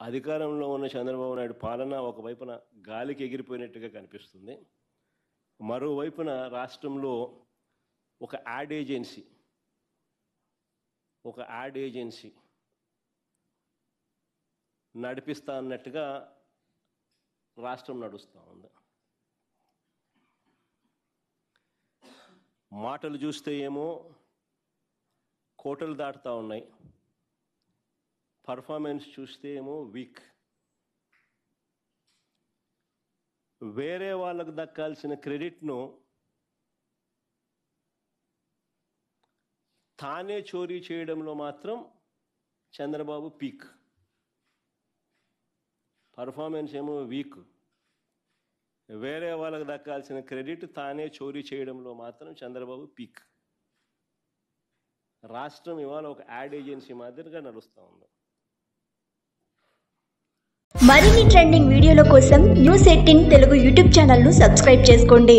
అధికారంలో ఉన్న చంద్రబాబు నాయుడు పాలన ఒకవైపున గాలికి ఎగిరిపోయినట్టుగా కనిపిస్తుంది. మరోవైపున రాష్ట్రంలో ఒక యాడ్ ఏజెన్సీ నడిపిస్తా అన్నట్టుగా రాష్ట్రం నడుస్తూ ఉంది. మాటలు చూస్తే ఏమో కోటలు దాటుతూ ఉన్నాయి, పర్ఫార్మెన్స్ చూస్తే ఏమో వీక్. వేరే వాళ్ళకు దక్కాల్సిన క్రెడిట్ను తానే చోరీ చేయడంలో మాత్రం చంద్రబాబు పీక్. పర్ఫార్మెన్స్ ఏమో వీక్, వేరే వాళ్ళకు దక్కాల్సిన క్రెడిట్ తానే చోరీ చేయడంలో మాత్రం చంద్రబాబు పీక్. రాష్ట్రం ఇవాళ ఒక యాడ్ ఏజెన్సీ మాదిరిగా నడుస్తూ ఉంది. మరిన్ని ట్రెండింగ్ వీడియోల కోసం న్యూస్ 18 తెలుగు యూట్యూబ్ ఛానల్ను సబ్స్క్రైబ్ చేసుకోండి.